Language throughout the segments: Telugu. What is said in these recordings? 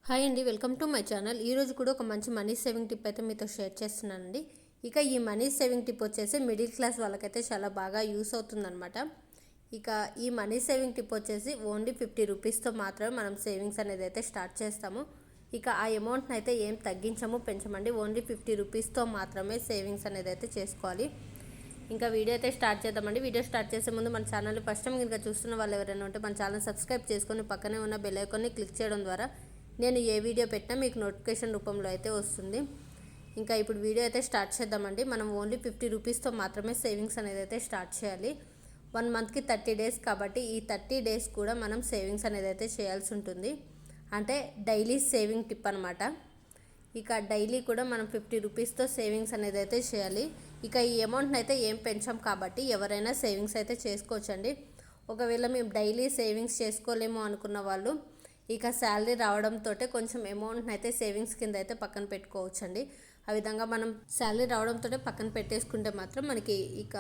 హాయ్ అండి, వెల్కమ్ టు మై ఛానల్. ఈరోజు కూడా ఒక మంచి మనీ సేవింగ్ టిప్ అయితే మీతో షేర్ చేస్తున్నానండి. ఇక ఈ మనీ సేవింగ్ టిప్ వచ్చేసి మిడిల్ క్లాస్ వాళ్ళకైతే చాలా బాగా యూస్ అవుతుందన్నమాట. ఇక ఈ మనీ సేవింగ్ టిప్ వచ్చేసి ఓన్లీ 50 రూపీస్తో మాత్రమే మనం సేవింగ్స్ అనేది అయితే స్టార్ట్ చేస్తాము. ఇక ఆ అమౌంట్ని అయితే ఏం తగ్గించము పెంచమండి, ఓన్లీ 50 రూపీస్తో మాత్రమే సేవింగ్స్ అనేది అయితే చేసుకోవాలి. ఇంకా వీడియో అయితే స్టార్ట్ చేద్దామండి. వీడియో స్టార్ట్ చేసే ముందు మన ఛానల్ ఫస్ట్ టైం కనుక చూస్తున్న వాళ్ళు ఎవరైనా ఉంటే మన ఛానల్ సబ్స్క్రైబ్ చేసుకొని పక్కనే ఉన్న బెల్ ఐకాన్ని క్లిక్ చేయడం ద్వారా నేను ఏ వీడియో పెట్టినా మీకు నోటిఫికేషన్ రూపంలో అయితే వస్తుంది. ఇంకా ఇప్పుడు వీడియో అయితే స్టార్ట్ చేద్దామండి. మనం ఓన్లీ 50 రూపీస్తో మాత్రమే సేవింగ్స్ అనేది అయితే స్టార్ట్ చేయాలి. 1 మంత్కి 30 డేస్ కాబట్టి ఈ 30 డేస్ కూడా మనం సేవింగ్స్ అనేది అయితే చేయాల్సి ఉంటుంది. అంటే డైలీ సేవింగ్ టిప్ అనమాట. ఇక డైలీ కూడా మనం 50 రూపీస్తో సేవింగ్స్ అనేది అయితే చేయాలి. ఇక ఈ అమౌంట్ని అయితే ఏం పెంచాం కాబట్టి ఎవరైనా సేవింగ్స్ అయితే చేసుకోవచ్చండి. ఒకవేళ మేము డైలీ సేవింగ్స్ చేసుకోలేము అనుకున్న వాళ్ళు ఇక శాలరీ రావడంతో కొంచెం అమౌంట్ని అయితే సేవింగ్స్ కింద అయితే పక్కన పెట్టుకోవచ్చండి. ఆ విధంగా మనం శాలరీ రావడంతో పక్కన పెట్టేసుకుంటే మాత్రం మనకి ఇక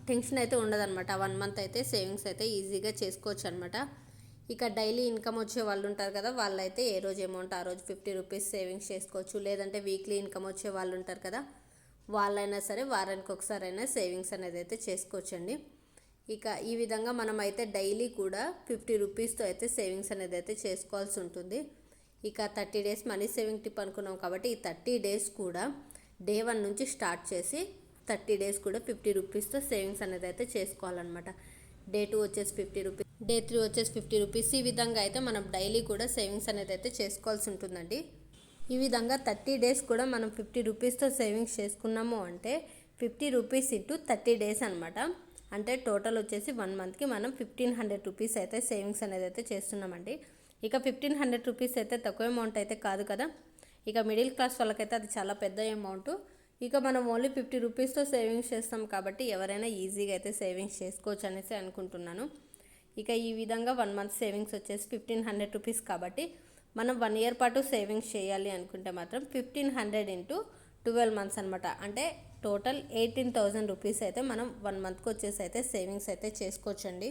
టెన్షన్ అయితే ఉండదన్నమాట. 1 మంత్ అయితే సేవింగ్స్ అయితే ఈజీగా చేసుకోవచ్చు అనమాట. ఇక డైలీ ఇన్కమ్ వచ్చే వాళ్ళు ఉంటారు కదా, వాళ్ళైతే ఏ రోజు అమౌంట్ ఆ రోజు 50 రూపీస్ సేవింగ్స్ చేసుకోవచ్చు. లేదంటే వీక్లీ ఇన్కమ్ వచ్చే వాళ్ళు ఉంటారు కదా, వాళ్ళైనా సరే వారానికి ఒకసారైనా సేవింగ్స్ అనేది అయితే చేసుకోవచ్చండి. ఇక ఈ విధంగా మనం అయితే డైలీ కూడా 50 రూపీస్తో అయితే సేవింగ్స్ అనేది అయితే చేసుకోవాల్సి ఉంటుంది. ఇక 30 డేస్ మనీ సేవింగ్ టిప్ అనుకున్నాం కాబట్టి ఈ 30 డేస్ కూడా డే 1 నుంచి స్టార్ట్ చేసి 30 డేస్ కూడా 50 రూపీస్తో సేవింగ్స్ అనేది అయితే చేసుకోవాలన్నమాట. డే 2 వచ్చేసి 50 రూపీస్, డే 3 వచ్చేసి 50 రూపీస్. ఈ విధంగా అయితే మనం డైలీ కూడా సేవింగ్స్ అనేది అయితే చేసుకోవాల్సి ఉంటుందండి. ఈ విధంగా 30 డేస్ కూడా మనం 50 రూపీస్తో సేవింగ్స్ చేసుకున్నాము అంటే 50 రూపీస్ ఇంటూ 30 డేస్ అనమాట. అంటే టోటల్ వచ్చేసి 1 మంత్కి మనం 1500 రూపీస్ అయితే సేవింగ్స్ అనేది అయితే చేస్తున్నామండి. ఇక 1500 రూపీస్ అయితే తక్కువ అమౌంట్ అయితే కాదు కదా. ఇక మిడిల్ క్లాస్ వాళ్ళకైతే అది చాలా పెద్ద అమౌంట్. ఇక మనం ఓన్లీ 50 రూపీస్తో సేవింగ్స్ చేస్తాం కాబట్టి ఎవరైనా ఈజీగా అయితే సేవింగ్స్ చేసుకోవచ్చు అనేసి అనుకుంటున్నాను. ఇక ఈ విధంగా 1 మంత్ సేవింగ్స్ వచ్చేసి 1500 రూపీస్ కాబట్టి మనం 1 ఇయర్ పాటు సేవింగ్స్ చేయాలి అనుకుంటే మాత్రం 1500 ఇంటూ 12 మంత్స్ అనమాట. అంటే టోటల్ 18,000 రూపీస్ అయితే మనం 1 మంత్కి వచ్చేసి అయితే సేవింగ్స్ అయితే చేసుకోవచ్చండి.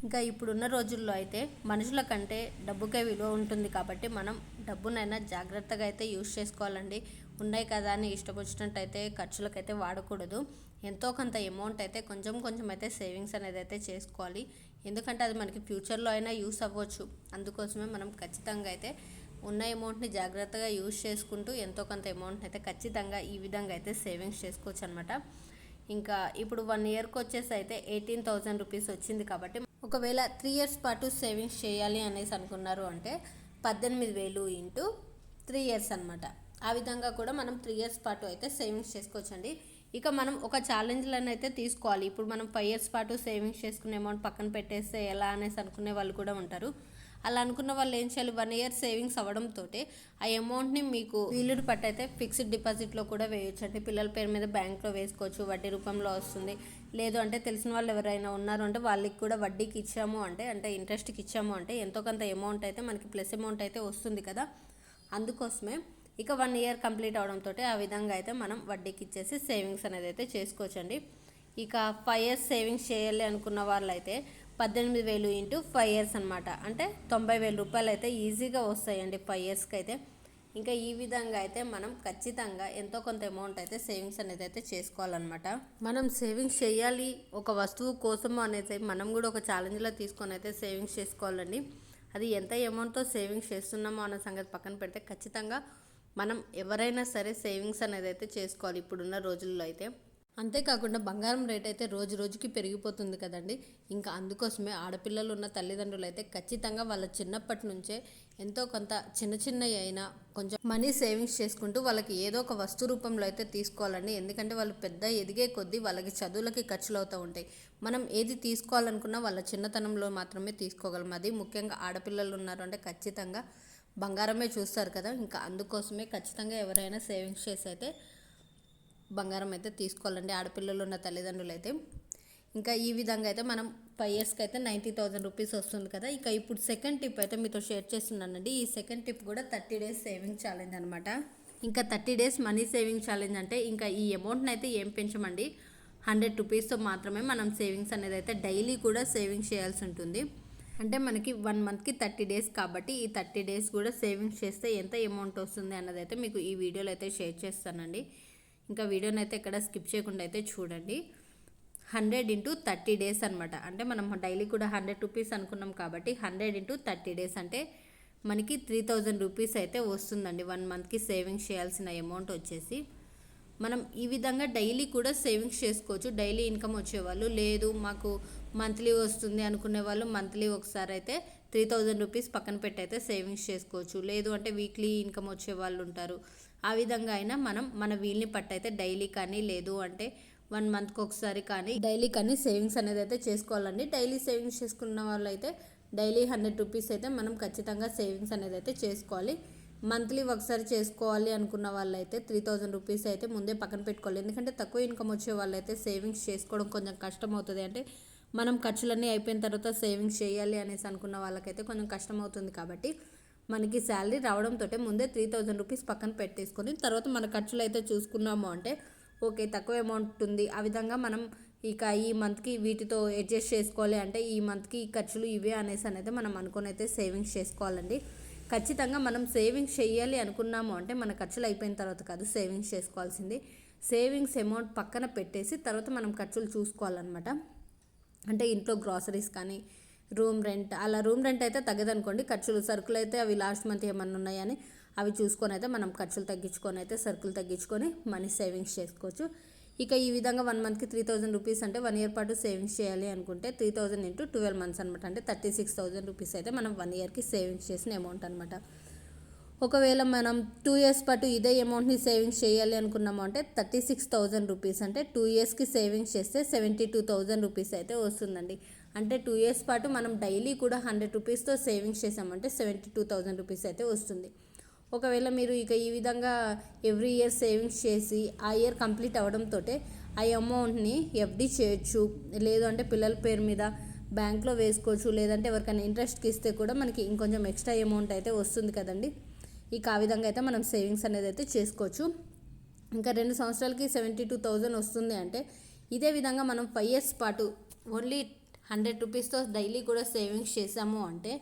ఇంకా ఇప్పుడున్న రోజుల్లో అయితే మనుషుల కంటే డబ్బుకే విలువ ఉంటుంది కాబట్టి మనం డబ్బునైనా జాగ్రత్తగా అయితే యూజ్ చేసుకోవాలండి. ఉన్నాయి కదా అని ఇష్టపచ్చినట్టు అయితే ఖర్చులకైతే వాడకూడదు. ఎంతో కొంత అమౌంట్ అయితే కొంచెం అయితే సేవింగ్స్ అనేది అయితే చేసుకోవాలి. ఎందుకంటే అది మనకి ఫ్యూచర్లో అయినా యూస్ అవ్వచ్చు. అందుకోసమే మనం ఖచ్చితంగా అయితే ఉన్న అమౌంట్ని జాగ్రత్తగా యూజ్ చేసుకుంటూ ఎంతో కొంత అమౌంట్ని అయితే ఖచ్చితంగా ఈ విధంగా అయితే సేవింగ్స్ చేసుకోవచ్చు అనమాట. ఇంకా ఇప్పుడు 1 ఇయర్కి వచ్చేసి అయితే 18,000 రూపీస్ వచ్చింది కాబట్టి ఒకవేళ 3 ఇయర్స్ పాటు సేవింగ్స్ చేయాలి అనేసి అనుకున్నారు అంటే 18,000 ఇంటూ 3 ఇయర్స్ అనమాట. ఆ విధంగా కూడా మనం 3 ఇయర్స్ పాటు అయితే సేవింగ్స్ చేసుకోవచ్చండి. ఇక మనం ఒక ఛాలెంజ్లను అయితే తీసుకోవాలి. ఇప్పుడు మనం 5 ఇయర్స్ పాటు సేవింగ్స్ చేసుకునే అమౌంట్ పక్కన పెట్టేస్తే ఎలా అనేసి అనుకునే వాళ్ళు కూడా ఉంటారు. అలా అనుకున్న వాళ్ళు ఏం చేయాలి, 1 ఇయర్ సేవింగ్స్ అవ్వడంతో ఆ అమౌంట్ని మీకు వీలుని పట్టి అయితే ఫిక్స్డ్ డిపాజిట్లో కూడా వేయొచ్చు. అంటే పిల్లల పేరు మీద బ్యాంక్లో వేసుకోవచ్చు, వడ్డీ రూపంలో వస్తుంది. లేదు అంటే తెలిసిన వాళ్ళు ఎవరైనా ఉన్నారు అంటే వాళ్ళకి కూడా వడ్డీకి ఇచ్చాము అంటే ఇంట్రెస్ట్కి ఇచ్చాము అంటే ఎంతో కొంత అమౌంట్ అయితే మనకి ప్లస్ అమౌంట్ అయితే వస్తుంది కదా. అందుకోసమే ఇక 1 ఇయర్ కంప్లీట్ అవడంతో ఆ విధంగా అయితే మనం వడ్డీకి ఇచ్చేసి సేవింగ్స్ అనేది అయితే చేసుకోవచ్చండి. ఇక 5 ఇయర్స్ సేవింగ్స్ చేయాలి అనుకున్న వాళ్ళు అయితే 18,000 ఇంటూ 5 ఇయర్స్ అనమాట. అంటే 90,000 రూపాయలు అయితే ఈజీగా వస్తాయండి 5 ఇయర్స్కి అయితే. ఇంకా ఈ విధంగా అయితే మనం ఖచ్చితంగా ఎంతో కొంత అమౌంట్ అయితే సేవింగ్స్ అనేది అయితే చేసుకోవాలన్నమాట. మనం సేవింగ్స్ చేయాలి ఒక వస్తువు కోసము అనేది మనం కూడా ఒక ఛాలెంజ్లో తీసుకొని అయితే సేవింగ్స్ చేసుకోవాలండి. అది ఎంత అమౌంట్తో సేవింగ్స్ చేస్తున్నామో అన్న సంగతి పక్కన పెడితే ఖచ్చితంగా మనం ఎవరైనా సరే సేవింగ్స్ అనేది అయితే చేసుకోవాలి ఇప్పుడున్న రోజుల్లో అయితే. అంతేకాకుండా బంగారం రేట్ అయితే రోజు రోజుకి పెరిగిపోతుంది కదండి. ఇంకా అందుకోసమే ఆడపిల్లలు ఉన్న తల్లిదండ్రులు అయితే ఖచ్చితంగా వాళ్ళ చిన్నప్పటి నుంచే ఎంతో కొంత చిన్నవి అయినా కొంచెం మనీ సేవింగ్స్ చేసుకుంటూ వాళ్ళకి ఏదో ఒక వస్తు రూపంలో అయితే తీసుకోవాలండి. ఎందుకంటే వాళ్ళు పెద్ద ఎదిగే కొద్దీ వాళ్ళకి చదువులకి ఖర్చులు అవుతూ ఉంటాయి. మనం ఏది తీసుకోవాలనుకున్నా వాళ్ళ చిన్నతనంలో మాత్రమే తీసుకోగలం. అది ముఖ్యంగా ఆడపిల్లలు ఉన్నారు అంటే ఖచ్చితంగా బంగారమే చూస్తారు కదా. ఇంకా అందుకోసమే ఖచ్చితంగా ఎవరైనా సేవింగ్స్ చేసి అయితే బంగారం అయితే తీసుకోవాలండి ఆడపిల్లలు ఉన్న తల్లిదండ్రులు అయితే. ఇంకా ఈ విధంగా అయితే మనం 5 ఇయర్స్కి అయితే 90,000 రూపీస్ వస్తుంది కదా. ఇక ఇప్పుడు సెకండ్ టిప్ అయితే మీతో షేర్ చేస్తున్నానండి. ఈ సెకండ్ టిప్ కూడా 30 డేస్ సేవింగ్ ఛాలెంజ్ అనమాట. ఇంకా 30 డేస్ మనీ సేవింగ్ ఛాలెంజ్ అంటే ఇంకా ఈ అమౌంట్ని అయితే ఏం పెంచమండి, 100 రూపీస్తో మాత్రమే మనం సేవింగ్స్ అనేది అయితే డైలీ కూడా సేవింగ్స్ చేయాల్సి ఉంటుంది. అంటే మనకి 1 మంత్కి 30 డేస్ కాబట్టి ఈ 30 డేస్ కూడా సేవింగ్స్ చేస్తే ఎంత అమౌంట్ వస్తుంది అన్నది అయితే మీకు ఈ వీడియోలో అయితే షేర్ చేస్తానండి. ఇంకా వీడియోని అయితే ఎక్కడ స్కిప్ చేయకుండా అయితే చూడండి. 100 × 30 డేస్ అనమాట. అంటే మనం డైలీ కూడా 100 రూపీస్ అనుకున్నాం కాబట్టి 100 × 30 డేస్ అంటే మనకి 3000 రూపీస్ అయితే వస్తుందండి 1 మంత్కి సేవింగ్స్ చేయాల్సిన అమౌంట్ వచ్చేసి. మనం ఈ విధంగా డైలీ కూడా సేవింగ్స్ చేసుకోవచ్చు. డైలీ ఇన్కమ్ వచ్చేవాళ్ళు, లేదు మాకు మంత్లీ వస్తుంది అనుకునే వాళ్ళు మంత్లీ ఒకసారి అయితే 3000 రూపీస్ పక్కన పెట్టి అయితే సేవింగ్స్ చేసుకోవచ్చు. లేదు అంటే వీక్లీ ఇన్కమ్ వచ్చే వాళ్ళు ఉంటారు. ఆ విధంగా అయినా మనం మన వీల్ని పట్టి అయితే డైలీ కానీ లేదు అంటే 1 మంత్కి ఒకసారి కానీ డైలీ కానీ సేవింగ్స్ అనేది అయితే చేసుకోవాలండి. డైలీ సేవింగ్స్ చేసుకున్న వాళ్ళు అయితే డైలీ 100 రూపీస్ అయితే మనం ఖచ్చితంగా సేవింగ్స్ అనేది అయితే చేసుకోవాలి. మంత్లీ ఒకసారి చేసుకోవాలి అనుకున్న వాళ్ళైతే 3000 రూపీస్ అయితే ముందే పక్కన పెట్టుకోవాలి. ఎందుకంటే తక్కువ ఇన్కమ్ వచ్చే వాళ్ళైతే సేవింగ్స్ చేసుకోవడం కొంచెం కష్టం అవుతుంది. అంటే మనం ఖర్చులన్నీ అయిపోయిన తర్వాత సేవింగ్స్ చేయాలి అనేసి అనుకున్న వాళ్ళకైతే కొంచెం కష్టం అవుతుంది. కాబట్టి మనకి శాలరీ రావడంతో ముందే 3000 రూపీస్ పక్కన పెట్టేసుకొని తర్వాత మన ఖర్చులు అయితే చూసుకున్నాము అంటే ఓకే తక్కువ అమౌంట్ ఉంది, ఆ విధంగా మనం ఇక ఈ మంత్కి వీటితో అడ్జస్ట్ చేసుకోవాలి అంటే ఈ మంత్కి ఖర్చులు ఇవే అనేసి అనేది మనం అనుకుని అయితే సేవింగ్స్ చేసుకోవాలండి. ఖచ్చితంగా మనం సేవింగ్స్ చేయాలి అనుకున్నాము అంటే మన ఖర్చులు అయిపోయిన తర్వాత కాదు సేవింగ్స్ చేసుకోవాల్సింది. సేవింగ్స్ అమౌంట్ పక్కన పెట్టేసి తర్వాత మనం ఖర్చులు చూసుకోవాలన్నమాట. అంటే ఇంట్లో గ్రాసరీస్ కానీ రూమ్ రెంట్, అలా రూమ్ రెంట్ అయితే తగ్గదనుకోండి, ఖర్చులు సరుకులు అయితే అవి లాస్ట్ మంత్ ఏమన్నా ఉన్నాయని అవి చూసుకొని అయితే మనం ఖర్చులు తగ్గించుకొని అయితే సరుకులు తగ్గించుకొని మనీ సేవింగ్స్ చేసుకోవచ్చు. ఇక ఈ విధంగా 1 మంత్కి 3000 రూపీస్ అంటే 1 ఇయర్ పాటు సేవింగ్స్ చేయాలి అనుకుంటే 3000 × 12 మంత్స్ అనమాట. అంటే 36,000 రూపీస్ అయితే మనం 1 ఇయర్కి సేవింగ్స్ చేసిన అమౌంట్ అనమాట. ఒకవేళ మనం 2 ఇయర్స్ పాటు ఇదే అమౌంట్ని సేవింగ్స్ చేయాలి అనుకున్నాము అంటే 36,000 రూపీస్ అంటే 2 ఇయర్స్కి సేవింగ్స్ చేస్తే 72,000 రూపీస్ అయితే వస్తుందండి. అంటే 2 ఇయర్స్ పాటు మనం డైలీ కూడా 100 రూపీస్తో సేవింగ్స్ చేసామంటే 72,000 రూపీస్ అయితే వస్తుంది. ఒకవేళ మీరు ఇక ఈ విధంగా ఎవ్రీ ఇయర్ సేవింగ్స్ చేసి ఆ ఇయర్ కంప్లీట్ అవ్వడంతో ఆ అమౌంట్ని ఎఫ్డి చేయొచ్చు, లేదు అంటే పిల్లల పేరు మీద బ్యాంక్లో వేసుకోవచ్చు, లేదంటే ఎవరికైనా ఇంట్రెస్ట్కి ఇస్తే కూడా మనకి ఇంకొంచెం ఎక్స్ట్రా అమౌంట్ అయితే వస్తుంది కదండి. ఇక ఆ విధంగా అయితే మనం సేవింగ్స్ అనేది అయితే చేసుకోవచ్చు. ఇంకా 2 సంవత్సరాలకి 72,000 వస్తుంది అంటే ఇదే విధంగా మనం 5 ఇయర్స్ పాటు ఓన్లీ 100 రూపీస్తో డైలీ కూడా సేవింగ్స్ చేసాము అంటే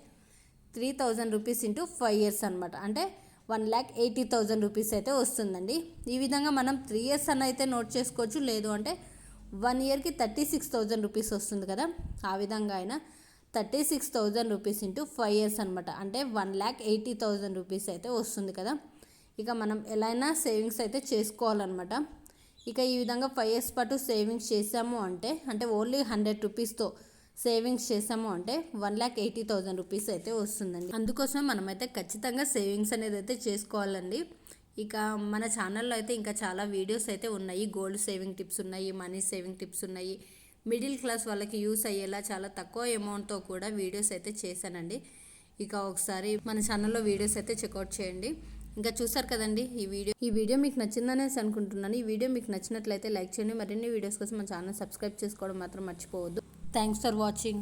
3000 రూపీస్ × 5 ఇయర్స్ అనమాట. అంటే 1,80,000 రూపీస్ అయితే వస్తుందండి. ఈ విధంగా మనం 3 ఇయర్స్ అని అయితే నోట్ చేసుకోవచ్చు, లేదు అంటే 1 ఇయర్కి 36,000 రూపీస్ వస్తుంది కదా, ఆ విధంగా అయినా 36,000 రూపీస్ × 5 ఇయర్స్ అనమాట. అంటే 1,80,000 రూపీస్ అయితే వస్తుంది కదా. ఇక మనం ఎలా అయినా సేవింగ్స్ అయితే చేసుకోవాలన్నమాట. ఇక ఈ విధంగా 5 ఇయర్స్ పాటు సేవింగ్స్ చేసాము అంటే ఓన్లీ 100 రూపీస్తో సేవింగ్స్ చేసాము అంటే 1,80,000 రూపీస్ అయితే వస్తుందండి. అందుకోసమే మనమైతే ఖచ్చితంగా సేవింగ్స్ అనేది అయితే చేసుకోవాలండి. ఇక మన ఛానల్లో అయితే ఇంకా చాలా వీడియోస్ అయితే ఉన్నాయి. గోల్డ్ సేవింగ్ టిప్స్ ఉన్నాయి, మనీ సేవింగ్ టిప్స్ ఉన్నాయి. మిడిల్ క్లాస్ వాళ్ళకి యూస్ అయ్యేలా చాలా తక్కువ అమౌంట్తో కూడా వీడియోస్ అయితే చేశానండి. ఇక ఒకసారి మన ఛానల్లో వీడియోస్ అయితే చెక్అవుట్ చేయండి. ఇంకా చూసారు కదండి ఈ వీడియో మీకు నచ్చిందనేసి అనుకుంటున్నాను. ఈ వీడియో మీకు నచ్చినట్లయితే లైక్ చేయండి. మరిన్ని వీడియోస్ కోసం మన ఛానల్ సబ్స్క్రైబ్ చేసుకోవడం మాత్రం మర్చిపోవద్దు. Thanks for watching.